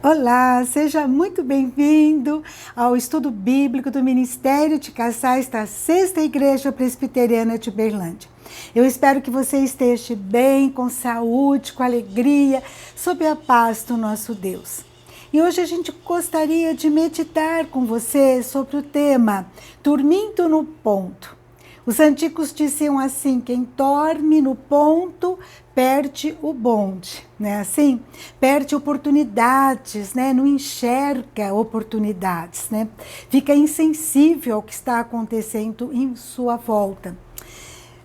Olá, seja muito bem-vindo ao estudo bíblico do Ministério de Casais da Sexta Igreja Presbiteriana de Uberlândia. Eu espero que você esteja bem, com saúde, com alegria, sob a paz do nosso Deus. E hoje a gente gostaria de meditar com você sobre o tema Dormindo no Ponto. Os antigos diziam assim: quem dorme no ponto perde o bonde, né? Assim, perde oportunidades, né? Não enxerga oportunidades, né? Fica insensível ao que está acontecendo em sua volta.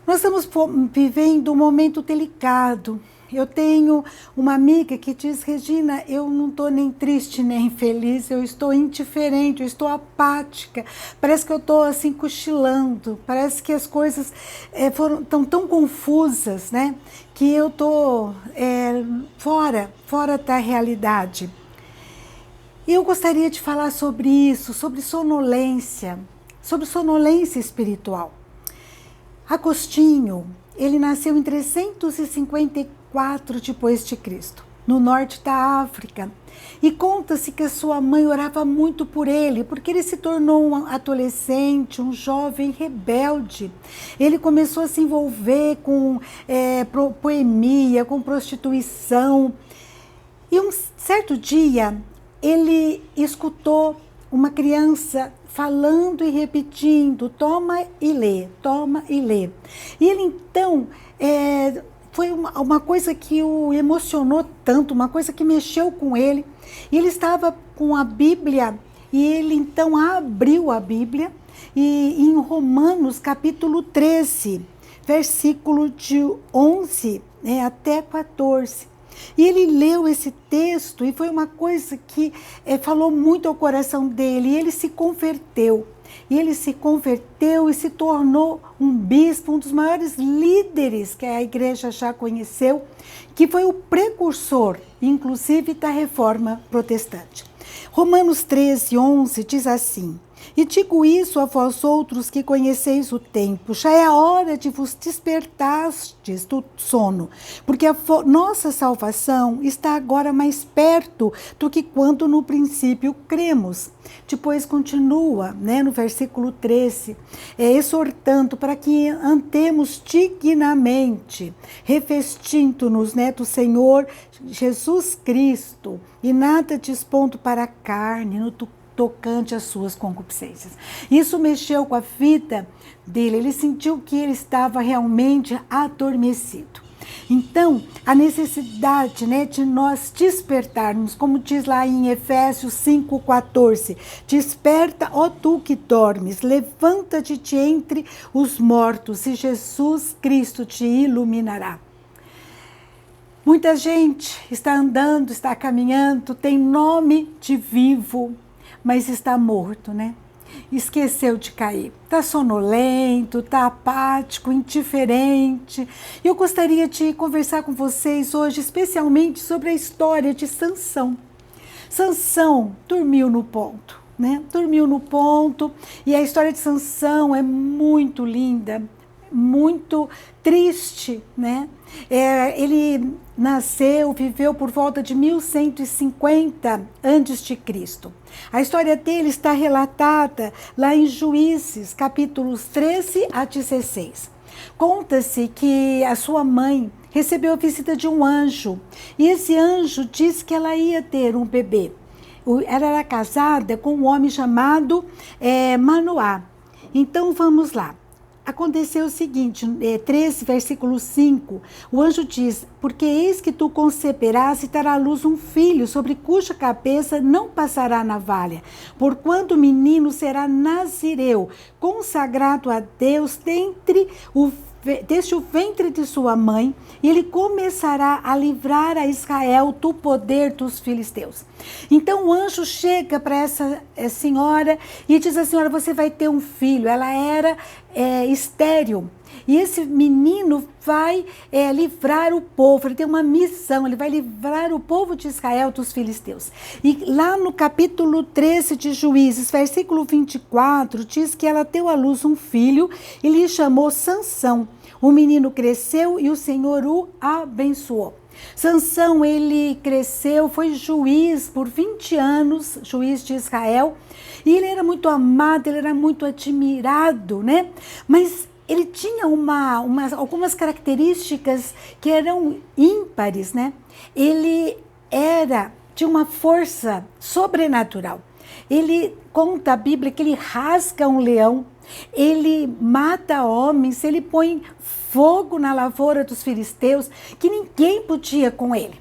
Nós estamos vivendo um momento delicado. Eu tenho uma amiga que diz: Regina, eu não estou nem triste nem feliz, eu estou indiferente, eu estou apática, parece que eu estou assim cochilando, parece que as coisas estão tão confusas, né? Que eu estou fora da realidade. E eu gostaria de falar sobre isso, sobre sonolência espiritual. Agostinho, ele nasceu em 354 depois de Cristo, no norte da África. E conta-se que a sua mãe orava muito por ele, porque ele se tornou um adolescente, um jovem rebelde. Ele começou a se envolver com poemia, com prostituição. E um certo dia, ele escutou uma criança falando e repetindo: toma e lê, toma e lê. E ele então, foi uma coisa que o emocionou tanto, uma coisa que mexeu com ele. E ele estava com a Bíblia, e ele então abriu a Bíblia, e em Romanos capítulo 13, versículo de 11 até 14. E ele leu esse texto e foi uma coisa que falou muito ao coração dele. E ele se converteu. E ele se converteu e se tornou um bispo, um dos maiores líderes que a igreja já conheceu, que foi o precursor, inclusive, da reforma protestante. Romanos 13, 11 diz assim: e digo isso a vós outros que conheceis o tempo, já é a hora de vos despertastes do sono, porque a nossa salvação está agora mais perto do que quando no princípio cremos. Depois continua, no versículo 13, exortando para que andemos dignamente, revestindo-nos do Senhor Jesus Cristo, e nada despondo para a carne, no tocante às suas concupiscências. Isso mexeu com a vida dele, ele sentiu que ele estava realmente adormecido. Então, a necessidade de nós despertarmos, como diz lá em Efésios 5,14, desperta, ó tu que dormes, levanta-te de entre os mortos e Jesus Cristo te iluminará. Muita gente está andando, está caminhando, tem nome de vivo, mas está morto, Esqueceu de cair. Está sonolento, está apático, indiferente. Eu gostaria de conversar com vocês hoje, especialmente sobre a história de Sansão. Sansão dormiu no ponto, Dormiu no ponto, e a história de Sansão é muito linda, muito triste, Ele nasceu, viveu por volta de 1150 a.C. A história dele está relatada lá em Juízes, capítulos 13 a 16. Conta-se que a sua mãe recebeu a visita de um anjo, e esse anjo disse que ela ia ter um bebê. Ela era casada com um homem chamado Manoá. Então vamos lá. Aconteceu o seguinte, 13, versículo 5, o anjo diz: porque eis que tu conceberás e darás à luz um filho, sobre cuja cabeça não passará navalha, porquanto o menino será nazireu, consagrado a Deus desde o ventre de sua mãe, e ele começará a livrar a Israel do poder dos filisteus. Então o anjo chega para essa senhora e diz: a senhora, você vai ter um filho. Ela era estéril, e esse menino vai livrar o povo, ele tem uma missão, ele vai livrar o povo de Israel dos filisteus. E lá no capítulo 13 de Juízes, versículo 24, diz que ela deu à luz um filho e lhe chamou Sansão. O menino cresceu e o Senhor o abençoou. Sansão, ele cresceu, foi juiz por 20 anos, juiz de Israel, e ele era muito amado, ele era muito admirado, né? Mas ele tinha algumas características que eram ímpares, né? Ele tinha uma força sobrenatural. Ele conta a Bíblia que ele rasga um leão, ele mata homens, ele põe fogo na lavoura dos filisteus, que ninguém podia com ele.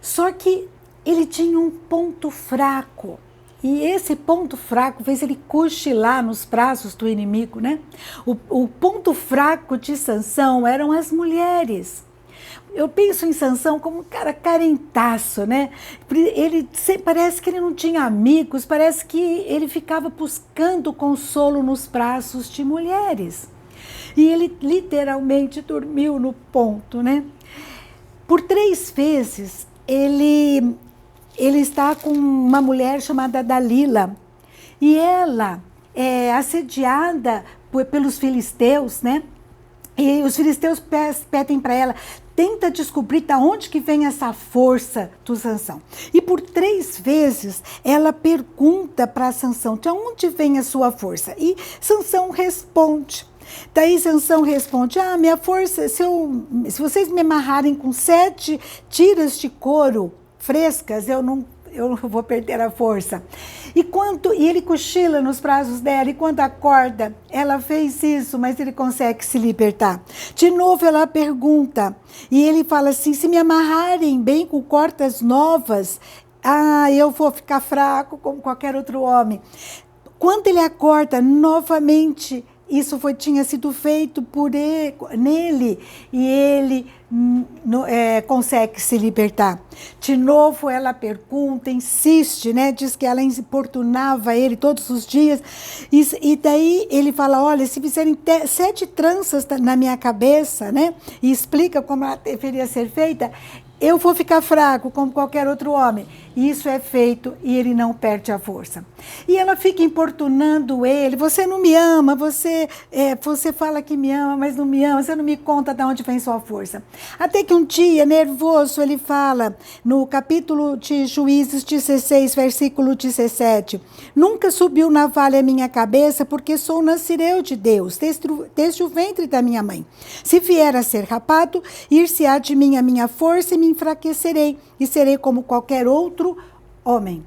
Só que ele tinha um ponto fraco. E esse ponto fraco fez ele cochilar nos braços do inimigo, né? O ponto fraco de Sansão eram as mulheres. Eu penso em Sansão como um cara carentaço, né? Parece que ele não tinha amigos, parece que ele ficava buscando consolo nos braços de mulheres. E ele literalmente dormiu no ponto, né? Por 3 vezes, ele está com uma mulher chamada Dalila. E ela é assediada pelos filisteus, né? E os filisteus pedem para ela, tenta descobrir de onde que vem essa força do Sansão. E por 3 vezes ela pergunta para Sansão, de onde vem a sua força? E Sansão responde. Daí Sansão responde, minha força, se vocês me amarrarem com 7 tiras de couro frescas, eu não vou perder a força. E ele cochila nos braços dela, e quando acorda, ela fez isso, mas ele consegue se libertar. De novo ela pergunta, e ele fala assim, se me amarrarem bem com cordas novas, eu vou ficar fraco como qualquer outro homem. Quando ele acorda, novamente, isso tinha sido feito nele, e ele consegue se libertar. De novo ela pergunta, insiste, né? Diz que ela importunava ele todos os dias, e daí ele fala, olha, se fizerem 7 tranças na minha cabeça, né? E explica como ela deveria ser feita, eu vou ficar fraco como qualquer outro homem. E isso é feito e ele não perde a força. E ela fica importunando ele, você não me ama, você fala que me ama, mas não me ama, você não me conta de onde vem sua força. Até que um dia, nervoso, ele fala, no capítulo de Juízes 16, versículo 17, nunca subiu navalha a minha cabeça, porque sou nazireu de Deus, desde o ventre da minha mãe. Se vier a ser rapado, ir-se-á de mim a minha força e me enfraquecerei, e serei como qualquer outro homem.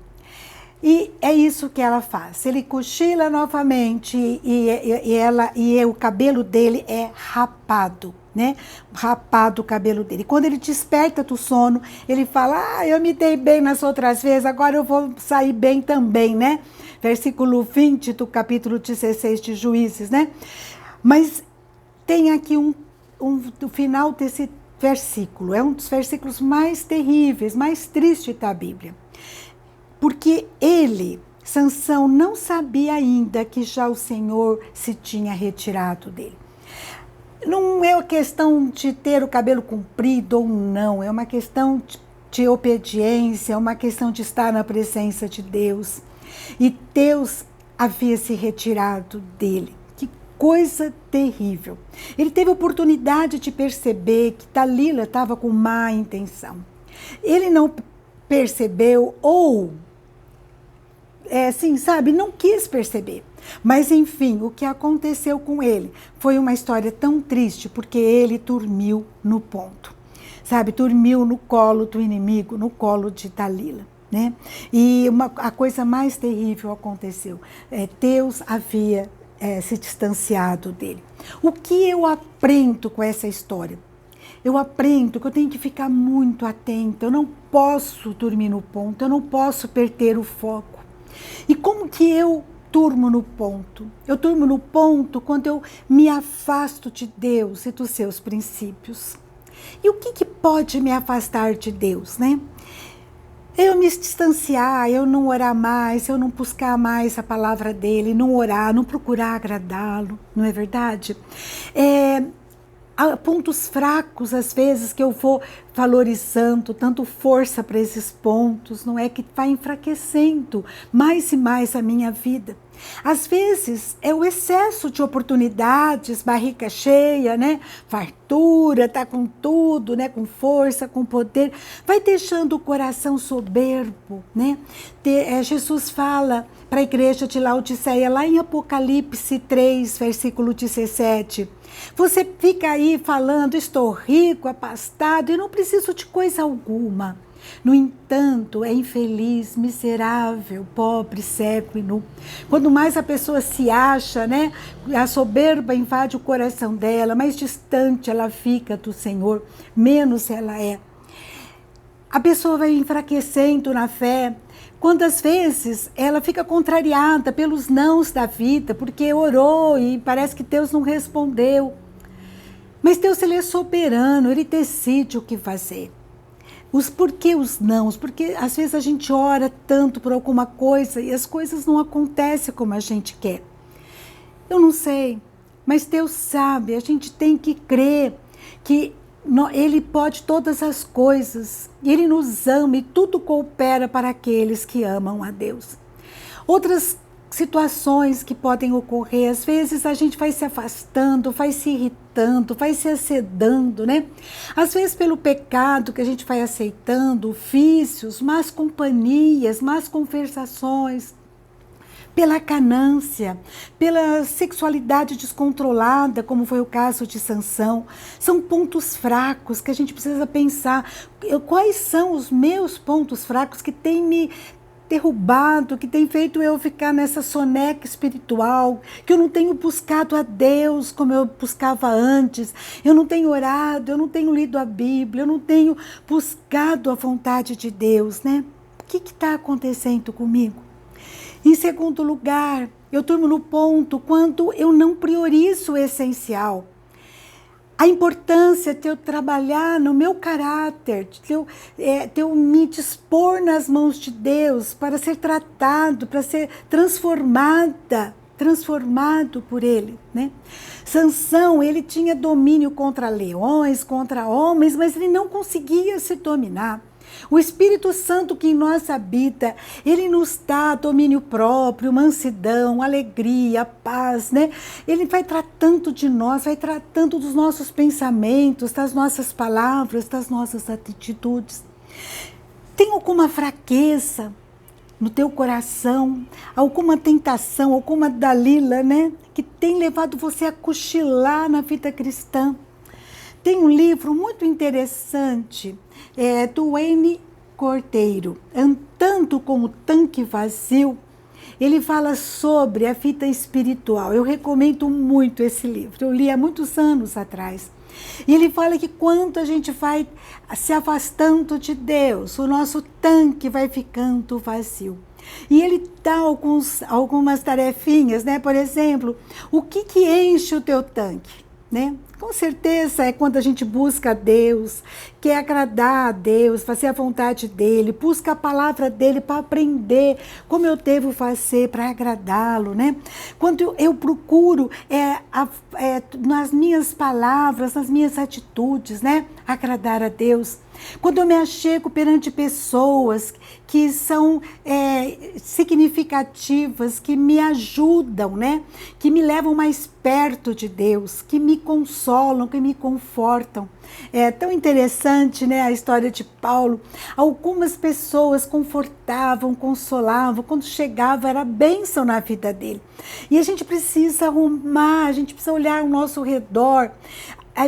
E é isso que ela faz. Ele cochila novamente e o cabelo dele é rapado, né? Rapado o cabelo dele. Quando ele desperta do sono, ele fala, eu me dei bem nas outras vezes, agora eu vou sair bem também, né? Versículo 20 do capítulo 16 de Juízes, né? Mas tem aqui o final desse versículo, é um dos versículos mais terríveis, mais tristes da Bíblia. Porque Sansão, não sabia ainda que já o Senhor se tinha retirado dele. Não é uma questão de ter o cabelo comprido ou não, é uma questão de obediência, é uma questão de estar na presença de Deus. E Deus havia se retirado dele. Que coisa terrível. Ele teve a oportunidade de perceber que Dalila estava com má intenção. Ele não percebeu ou, não quis perceber. Mas, enfim, o que aconteceu com ele foi uma história tão triste, porque ele dormiu no ponto. Dormiu no colo do inimigo, no colo de Dalila. Né? E a coisa mais terrível aconteceu. Deus havia se distanciado dele. O que eu aprendo com essa história? Eu aprendo que eu tenho que ficar muito atenta, eu não posso dormir no ponto, eu não posso perder o foco. E como que eu durmo no ponto? Eu durmo no ponto quando eu me afasto de Deus e dos seus princípios. E o que pode me afastar de Deus, né? Eu me distanciar, eu não orar mais, eu não buscar mais a palavra dele, não orar, não procurar agradá-lo, não é verdade? há pontos fracos, às vezes, que eu vou valorizando, dando força para esses pontos, não é? Que vai enfraquecendo mais e mais a minha vida. Às vezes, é o excesso de oportunidades, barriga cheia, né? Fartura, tá com tudo, né? Com força, com poder. Vai deixando o coração soberbo, né? Jesus fala para a igreja de Laodiceia, lá em Apocalipse 3, versículo 17. Você fica aí falando, estou rico, abastado e não preciso de coisa alguma. No entanto, é infeliz, miserável, pobre, cego e nu. Quanto mais a pessoa se acha, né, a soberba invade o coração dela, mais distante ela fica do Senhor, menos ela é. A pessoa vai enfraquecendo na fé. Quantas vezes ela fica contrariada pelos nãos da vida, porque orou e parece que Deus não respondeu. Mas Deus, ele é soberano, ele decide o que fazer. Por que os nãos? Porque às vezes a gente ora tanto por alguma coisa e as coisas não acontecem como a gente quer. Eu não sei, mas Deus sabe, a gente tem que crer que Ele pode todas as coisas, Ele nos ama e tudo coopera para aqueles que amam a Deus. Outras situações que podem ocorrer, às vezes a gente vai se afastando, vai se irritando, vai se acedando, né? Às vezes pelo pecado que a gente vai aceitando, vícios, más companhias, más conversações, pela ganância, pela sexualidade descontrolada, como foi o caso de Sansão. São pontos fracos que a gente precisa pensar. Quais são os meus pontos fracos que têm me derrubado, que tem feito eu ficar nessa soneca espiritual, que eu não tenho buscado a Deus como eu buscava antes, eu não tenho orado, eu não tenho lido a Bíblia, eu não tenho buscado a vontade de Deus, né? O que está acontecendo comigo? Em segundo lugar, eu turmo no ponto quando eu não priorizo o essencial. A importância de eu trabalhar no meu caráter, de eu me dispor nas mãos de Deus para ser tratado, para ser transformado por Ele, né? Sansão, ele tinha domínio contra leões, contra homens, mas ele não conseguia se dominar. O Espírito Santo que em nós habita, ele nos dá domínio próprio, mansidão, alegria, paz, né? Ele vai tratando de nós, vai tratando dos nossos pensamentos, das nossas palavras, das nossas atitudes. Tem alguma fraqueza no teu coração, alguma tentação, alguma Dalila, né? Que tem levado você a cochilar na vida cristã? Tem um livro muito interessante, do Wayne Cordeiro, Andando com o Tanque Vazio. Ele fala sobre a vida espiritual. Eu recomendo muito esse livro. Eu li há muitos anos atrás. E ele fala que quando a gente vai se afastando de Deus, o nosso tanque vai ficando vazio. E ele dá algumas tarefinhas, né? Por exemplo, o que enche o teu tanque, né? Com certeza é quando a gente busca a Deus, quer agradar a Deus, fazer a vontade dEle, busca a palavra dEle para aprender como eu devo fazer para agradá-lo, né? Quando eu procuro nas minhas palavras, nas minhas atitudes, né? Agradar a Deus. Quando eu me achego perante pessoas que são significativas, que me ajudam, né? Que me levam mais perto de Deus, que me consolam, que me confortam. É tão interessante, né, a história de Paulo. Algumas pessoas confortavam, consolavam, quando chegava era bênção na vida dele. E a gente precisa arrumar, a gente precisa olhar ao nosso redor,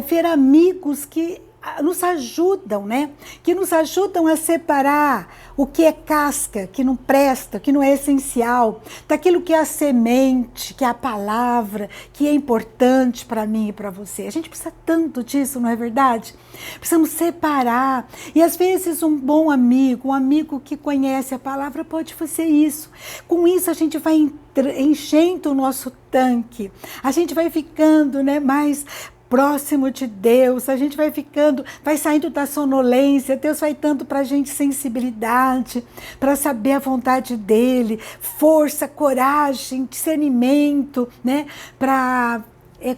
ver amigos que nos ajudam, né? Que nos ajudam a separar o que é casca, que não presta, que não é essencial, daquilo que é a semente, que é a palavra, que é importante para mim e para você. A gente precisa tanto disso, não é verdade? Precisamos separar. E às vezes um bom amigo, um amigo que conhece a palavra pode fazer isso. Com isso a gente vai enchendo o nosso tanque. A gente vai ficando, né, mais próximo de Deus, a gente vai saindo da sonolência, Deus vai dando para a gente sensibilidade, para saber a vontade dEle, força, coragem, discernimento, né, para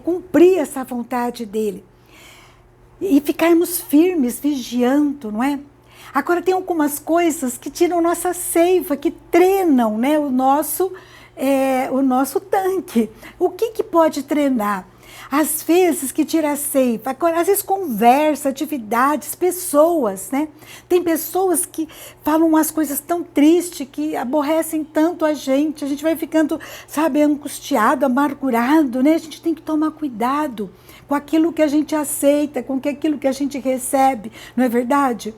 cumprir essa vontade dEle. e ficarmos firmes, vigiando, não é? Agora tem algumas coisas que tiram nossa seiva, que treinam, né, o nosso tanque. O que pode treinar? Às vezes que tira a seiva, às vezes conversa, atividades, pessoas, né? Tem pessoas que falam umas coisas tão tristes, que aborrecem tanto a gente vai ficando, sabe, angustiado, amargurado, né? A gente tem que tomar cuidado com aquilo que a gente aceita, com aquilo que a gente recebe, não é verdade?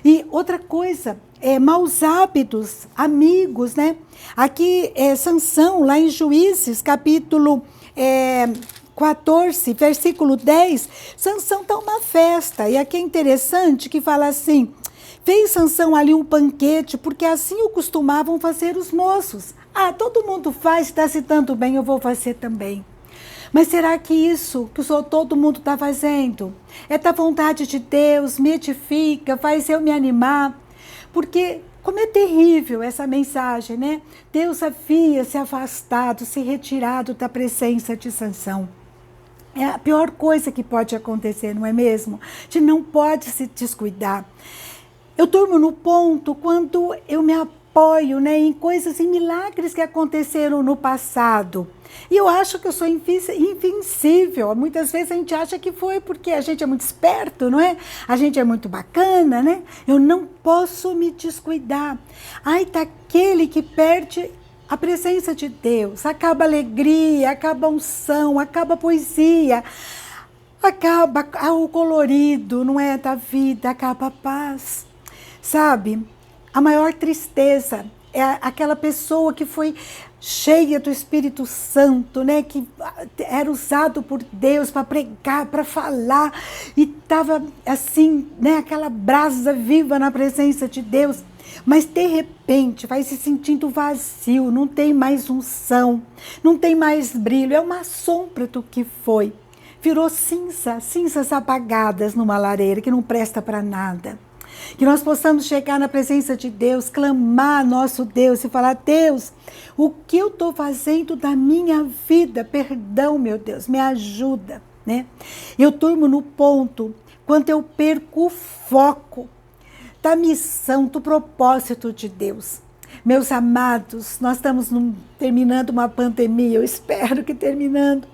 E outra coisa, maus hábitos, amigos, né? Aqui, Sansão, lá em Juízes, capítulo 14, versículo 10, Sansão está uma festa, e aqui é interessante que fala assim, fez Sansão ali um banquete, porque assim o costumavam fazer os moços. Ah, todo mundo faz, está se tanto bem, eu vou fazer também. Mas será que isso que todo mundo está fazendo é da vontade de Deus, me edifica, faz eu me animar? Porque como é terrível essa mensagem, né? Deus havia se afastado, se retirado da presença de Sansão. É a pior coisa que pode acontecer, não é mesmo? A gente não pode se descuidar. Eu durmo no ponto quando eu me apoio, né, em coisas, em milagres que aconteceram no passado. E eu acho que eu sou invencível. Muitas vezes a gente acha que foi porque a gente é muito esperto, não é? A gente é muito bacana, né? Eu não posso me descuidar. Ai, daquele que perde a presença de Deus, acaba a alegria, acaba a unção, acaba a poesia, acaba o colorido, não é, da vida, acaba a paz. Sabe, a maior tristeza é aquela pessoa que foi cheia do Espírito Santo, né, que era usado por Deus para pregar, para falar, e estava assim, né, aquela brasa viva na presença de Deus, mas de repente vai se sentindo vazio, não tem mais unção, não tem mais brilho, é uma sombra do que foi. Virou cinzas apagadas numa lareira que não presta para nada. Que nós possamos chegar na presença de Deus, clamar a nosso Deus e falar, Deus, o que eu estou fazendo da minha vida? Perdão, meu Deus, me ajuda, né? Eu durmo no ponto quando eu perco o foco da missão, do propósito de Deus. Meus amados, nós estamos terminando uma pandemia, eu espero que terminando.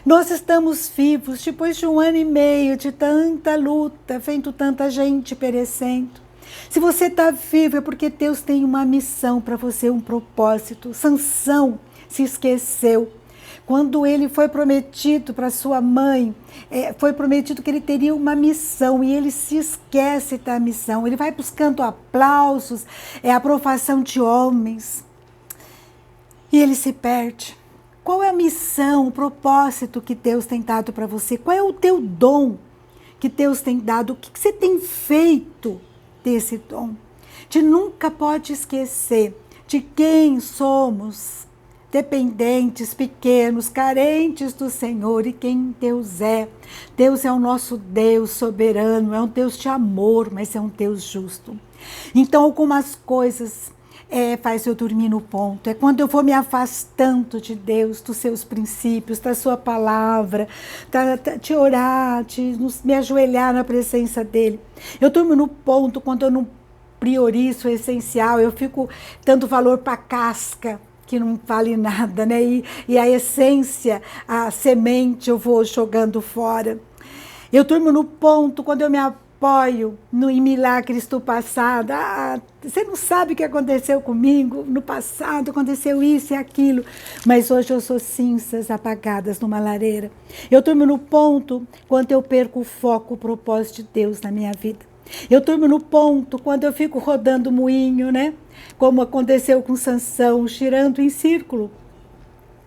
Nós estamos vivos depois de 1 ano e meio de tanta luta, vendo tanta gente perecendo. Se você está vivo é porque Deus tem uma missão para você, um propósito. Sansão se esqueceu. Quando ele foi prometido para sua mãe, foi prometido que ele teria uma missão e ele se esquece da missão. Ele vai buscando aplausos, a aprovação de homens e ele se perde. Qual é a missão, o propósito que Deus tem dado para você? Qual é o teu dom que Deus tem dado? O que você tem feito desse dom? A gente nunca pode esquecer de quem somos, dependentes, pequenos, carentes do Senhor e quem Deus é. Deus é o nosso Deus soberano, é um Deus de amor, mas é um Deus justo. Então, algumas coisas faz eu dormir no ponto. É quando eu vou me afastando de Deus, dos seus princípios, da sua palavra, de orar, de me ajoelhar na presença dele. Eu durmo no ponto quando eu não priorizo o essencial, eu fico dando valor para a casca, que não vale nada, né? E a essência, a semente, eu vou jogando fora. Eu durmo no ponto quando eu me apoio em milagres do passado. Ah, você não sabe o que aconteceu comigo no passado, aconteceu isso e aquilo, mas hoje eu sou cinzas apagadas numa lareira. Eu durmo no ponto quando eu perco o foco, o propósito de Deus na minha vida. Eu durmo no ponto quando eu fico rodando o moinho, né? Como aconteceu com Sansão, girando em círculo,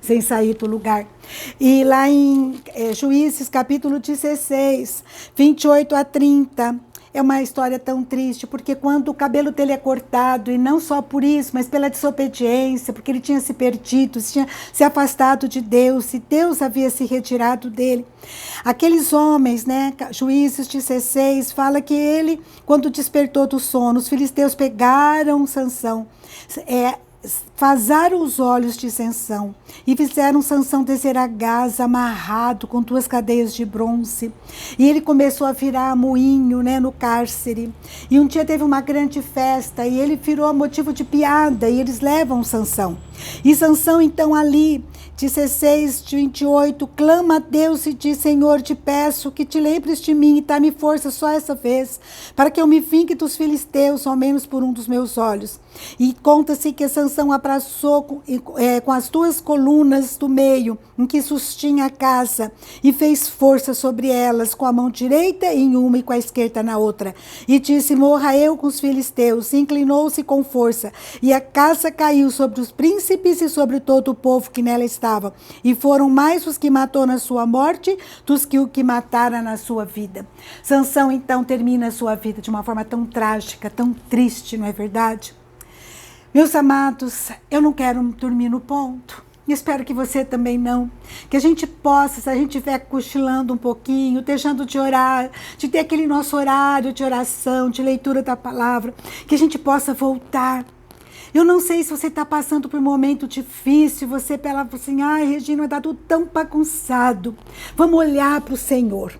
sem sair do lugar. E lá em Juízes, capítulo 16, 28 a 30, é uma história tão triste, porque quando o cabelo dele é cortado, e não só por isso, mas pela desobediência, porque ele tinha se perdido, tinha se afastado de Deus, e Deus havia se retirado dele. Aqueles homens, né, Juízes 16, fala que ele, quando despertou do sono, os filisteus pegaram Sansão, vazaram os olhos de Sansão e fizeram Sansão descer a Gaza amarrado com 2 cadeias de bronze. E ele começou a virar moinho, né, no cárcere. E um dia teve uma grande festa e ele virou motivo de piada e eles levam Sansão. E Sansão então ali, 16, 28, clama a Deus e diz: Senhor, te peço que te lembres de mim e dá-me força só essa vez, para que eu me vingue dos filisteus, ao menos por um dos meus olhos. E conta-se que Sansão abraçou com as 2 colunas do meio, em que sustinha a casa, e fez força sobre elas, com a mão direita em uma e com a esquerda na outra. E disse: morra eu com os filisteus. E inclinou-se com força, e a casa caiu sobre os príncipes e sobre todo o povo que nela estava. E foram mais os que matou na sua morte dos que o que mataram na sua vida. Sansão então termina a sua vida de uma forma tão trágica, tão triste, não é verdade? Meus amados, eu não quero dormir no ponto. Espero que você também não. Que a gente possa, se a gente estiver cochilando um pouquinho, deixando de orar, de ter aquele nosso horário de oração, de leitura da palavra, que a gente possa voltar. Eu não sei se você está passando por um momento difícil, você fala assim: ai, Regina, está tudo tão bagunçado. Vamos olhar para o Senhor.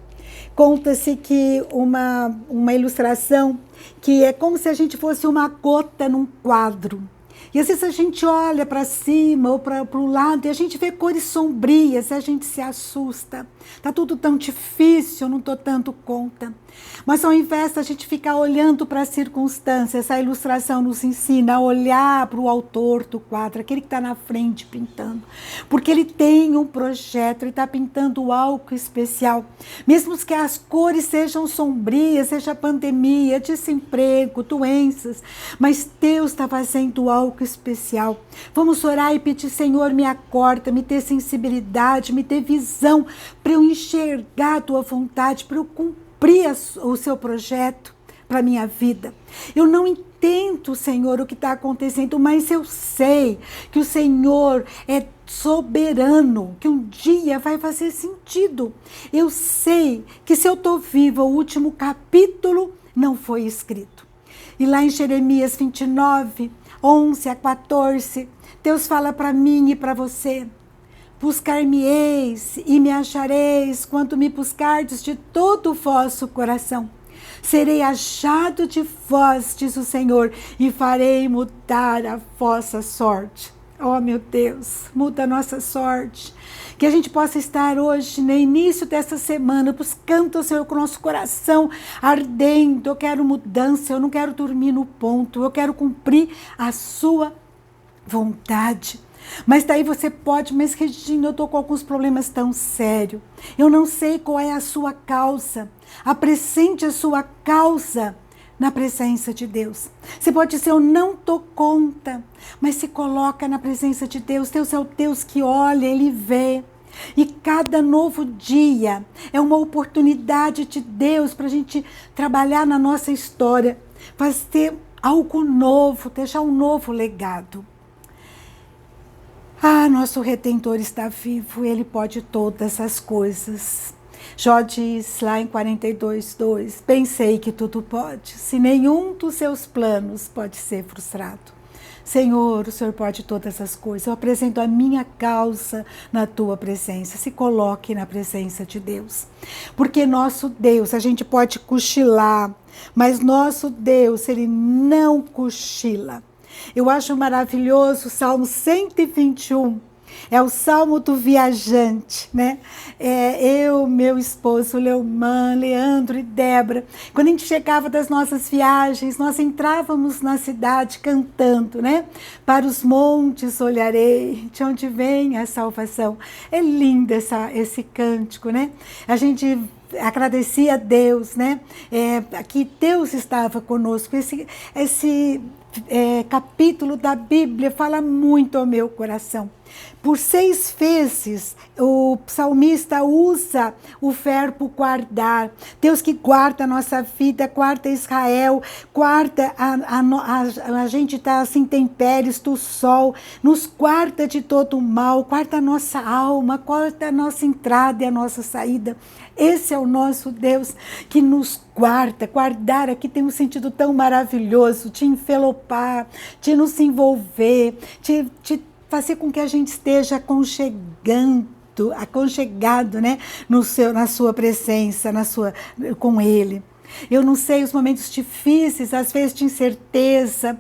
Conta-se que uma ilustração que é como se a gente fosse uma gota num quadro. E às vezes a gente olha para cima ou para o lado e a gente vê cores sombrias, e a gente se assusta. Está tudo tão difícil, eu não estou dando conta. Mas ao invés da gente ficar olhando para as circunstâncias, essa ilustração nos ensina a olhar para o autor do quadro, aquele que está na frente pintando. Porque ele tem um projeto, ele está pintando algo especial. Mesmo que as cores sejam sombrias, seja pandemia, desemprego, doenças, mas Deus está fazendo algo especial. Vamos orar e pedir: Senhor, me acorda, me dê sensibilidade, me dê visão para eu enxergar a tua vontade, para eu cumprir o seu projeto para a minha vida. Eu não entendo, Senhor, o que está acontecendo, mas eu sei que o Senhor é soberano, que um dia vai fazer sentido. Eu sei que se eu estou viva, o último capítulo não foi escrito. E lá em Jeremias 29, 11 a 14, Deus fala para mim e para você: buscar-me-eis e me achareis quando me buscardes de todo o vosso coração. Serei achado de vós, diz o Senhor, e farei mudar a vossa sorte. Oh, meu Deus, muda a nossa sorte. Que a gente possa estar hoje, no início dessa semana, buscando o Senhor com o nosso coração ardendo. Eu quero mudança, eu não quero dormir no ponto, eu quero cumprir a sua vontade. Mas daí você pode: mas Regina, eu estou com alguns problemas tão sérios. Eu não sei qual é a sua causa. Apresente a sua causa na presença de Deus. Você pode dizer: eu não dou conta, mas se coloca na presença de Deus. Deus é o Deus que olha, Ele vê. E cada novo dia é uma oportunidade de Deus para a gente trabalhar na nossa história, fazer algo novo, deixar um novo legado. Ah, nosso Redentor está vivo, Ele pode todas as coisas. Jó diz lá em 42:2, bem sei que tudo pode, se nenhum dos seus planos pode ser frustrado. Senhor, o Senhor pode todas as coisas. Eu apresento a minha causa na tua presença. Se coloque na presença de Deus. Porque nosso Deus, a gente pode cochilar, mas nosso Deus, Ele não cochila. Eu acho maravilhoso o Salmo 121. É o Salmo do viajante, né? Eu, meu esposo, Leomã, Leandro e Débora, quando a gente chegava das nossas viagens, nós entrávamos na cidade cantando, né? Para os montes olharei, de onde vem a salvação. É lindo esse cântico, né? A gente agradecia a Deus, né? Que Deus estava conosco. Esse capítulo da Bíblia fala muito ao meu coração. Por 6 vezes o salmista usa o verbo guardar. Deus que guarda a nossa vida, guarda Israel, guarda a gente das intempéries do sol, nos guarda de todo o mal, guarda a nossa alma, guarda a nossa entrada e a nossa saída. Esse é o nosso Deus que nos guardar aqui tem um sentido tão maravilhoso, te envelopar, te nos envolver, te fazer com que a gente esteja aconchegado, né, na sua presença, com Ele. Eu não sei os momentos difíceis, às vezes de incerteza,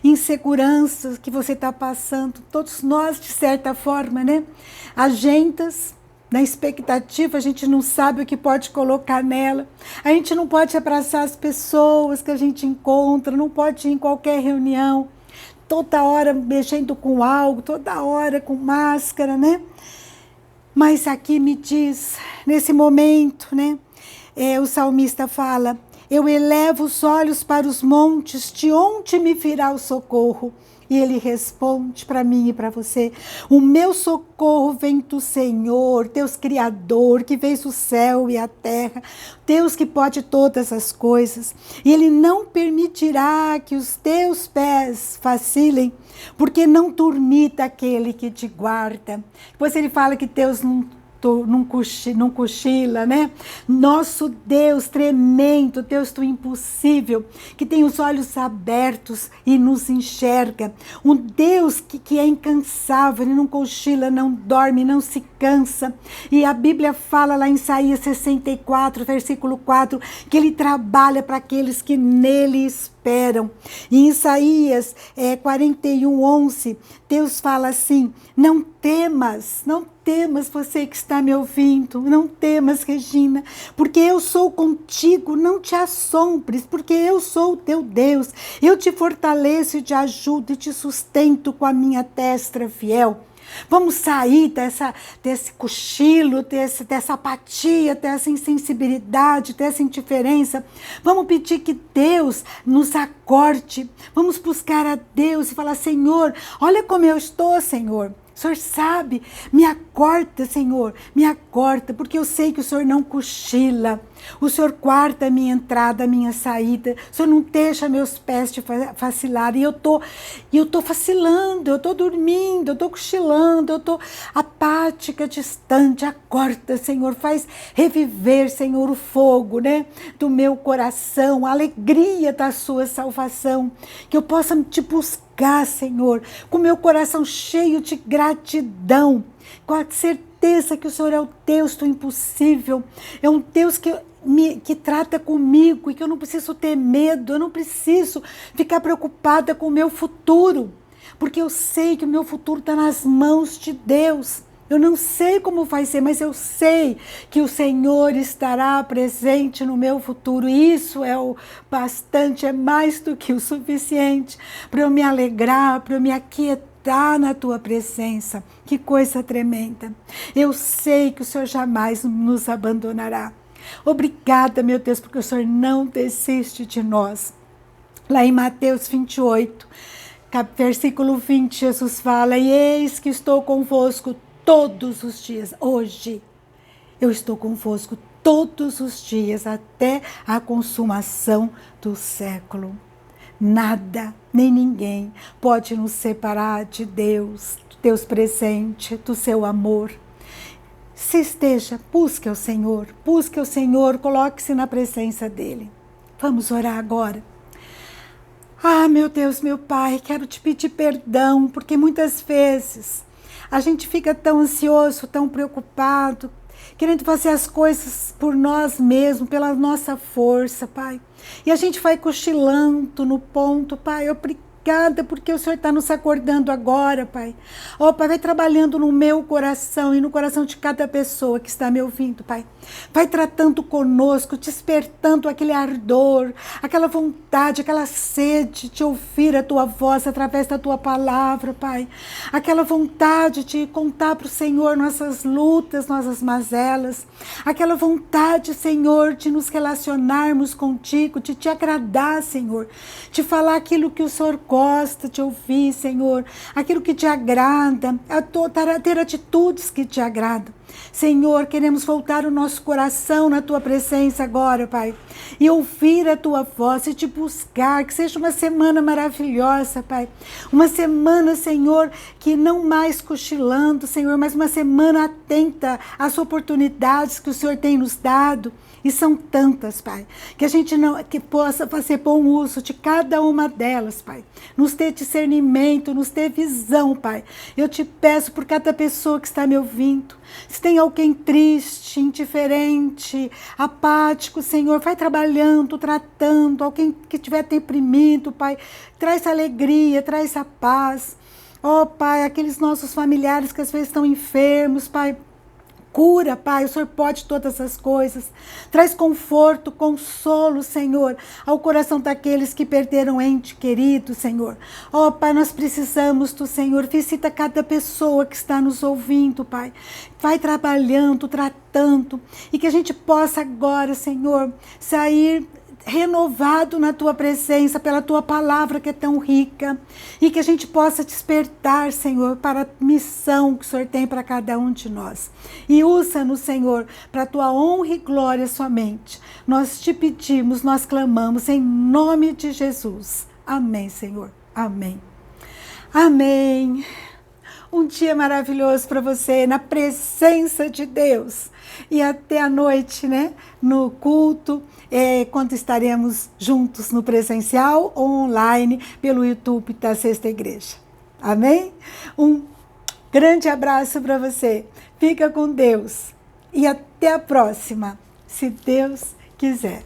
insegurança que você está passando, todos nós de certa forma, né, agendas, na expectativa, a gente não sabe o que pode colocar nela. A gente não pode abraçar as pessoas que a gente encontra, não pode ir em qualquer reunião, toda hora mexendo com algo, toda hora com máscara, né? Mas aqui me diz, nesse momento, né? O salmista fala, eu elevo os olhos para os montes, de onde me virá o socorro? E ele responde para mim e para você, o meu socorro vem do Senhor, Deus Criador, que fez o céu e a terra, Deus que pode todas as coisas. E Ele não permitirá que os teus pés vacilem, porque não dormita aquele que te guarda. Depois ele fala que Deus não cochila, né? Nosso Deus tremendo, Deus do impossível, que tem os olhos abertos e nos enxerga. Um Deus que é incansável, ele não cochila, não dorme, não se cansa. E a Bíblia fala lá em Isaías 64, versículo 4, que ele trabalha para aqueles que nele esperam. E em Isaías 41, 11, Deus fala assim, não temas você que está me ouvindo, não temas, Regina, porque eu sou contigo, não te assombres, porque eu sou o teu Deus, eu te fortaleço e te ajudo e te sustento com a minha destra fiel. Vamos sair desse cochilo, dessa apatia, dessa insensibilidade, dessa indiferença. Vamos pedir que Deus nos acorde. Vamos buscar a Deus e falar, Senhor, olha como eu estou, Senhor. O Senhor sabe, me acorda, Senhor, me acorda, porque eu sei que o Senhor não cochila. O Senhor guarda a minha entrada, a minha saída. O Senhor não deixa meus pés de vacilar. E eu tô vacilando, eu tô dormindo, eu tô cochilando, eu tô apática, distante. Acorda, Senhor, faz reviver, Senhor, o fogo, né, do meu coração, a alegria da sua salvação. Que eu possa te buscar, Senhor, com meu coração cheio de gratidão, com a certeza que o Senhor é o Deus do impossível, é um Deus que trata comigo e que eu não preciso ter medo, eu não preciso ficar preocupada com o meu futuro, porque eu sei que o meu futuro está nas mãos de Deus. Eu não sei como vai ser, mas eu sei que o Senhor estará presente no meu futuro. E isso é o bastante, é mais do que o suficiente para eu me alegrar, para eu me aquietar na tua presença. Que coisa tremenda. Eu sei que o Senhor jamais nos abandonará. Obrigada, meu Deus, porque o Senhor não desiste de nós. Lá em Mateus 28, versículo 20, Jesus fala, e eis que estou convosco todos os dias. Hoje eu estou convosco todos os dias até a consumação do século. Nada, nem ninguém pode nos separar de Deus, Deus presente, do seu amor. Se esteja, busque o Senhor, coloque-se na presença dEle. Vamos orar agora. Ah, meu Deus, meu Pai, quero te pedir perdão, porque muitas vezes a gente fica tão ansioso, tão preocupado, querendo fazer as coisas por nós mesmos, pela nossa força, Pai. E a gente vai cochilando no ponto, Pai, obrigada, porque o Senhor está nos acordando agora, Pai. Ó, Pai, vai trabalhando no meu coração e no coração de cada pessoa que está me ouvindo, Pai. Vai tratando conosco, despertando aquele ardor, aquela vontade, aquela sede de ouvir a Tua voz através da Tua palavra, Pai. Aquela vontade de contar para o Senhor nossas lutas, nossas mazelas. Aquela vontade, Senhor, de nos relacionarmos contigo, de te agradar, Senhor. De falar aquilo que o Senhor gosta de ouvir, Senhor. Aquilo que te agrada, ter atitudes que te agradam. Senhor, queremos voltar o nosso coração na Tua presença agora, Pai, e ouvir a Tua voz e Te buscar, que seja uma semana maravilhosa, Pai, uma semana, Senhor, que não mais cochilando, Senhor, mas uma semana atenta às oportunidades que o Senhor tem nos dado, e são tantas, Pai, que a gente que possa fazer bom uso de cada uma delas, Pai, nos ter discernimento, nos ter visão, Pai. Eu te peço por cada pessoa que está me ouvindo, se tem alguém triste, indiferente, apático, Senhor, vai trabalhando, tratando, alguém que estiver deprimido, Pai, traz alegria, traz a paz. Ó, Pai, aqueles nossos familiares que às vezes estão enfermos, Pai, cura, Pai, o Senhor pode todas as coisas. Traz conforto, consolo, Senhor, ao coração daqueles que perderam ente querido, Senhor. Ó, Pai, nós precisamos do Senhor. Visita cada pessoa que está nos ouvindo, Pai. Vai trabalhando, tratando, e que a gente possa agora, Senhor, sair renovado na Tua presença, pela Tua palavra que é tão rica, e que a gente possa despertar, Senhor, para a missão que o Senhor tem para cada um de nós. E usa-nos, Senhor, para a Tua honra e glória somente. Nós te pedimos, nós clamamos em nome de Jesus. Amém, Senhor. Amém. Amém. Um dia maravilhoso para você, na presença de Deus. E até a noite, né? No culto, quando estaremos juntos no presencial ou online pelo YouTube da Sexta Igreja. Amém? Um grande abraço para você. Fica com Deus. E até a próxima, se Deus quiser.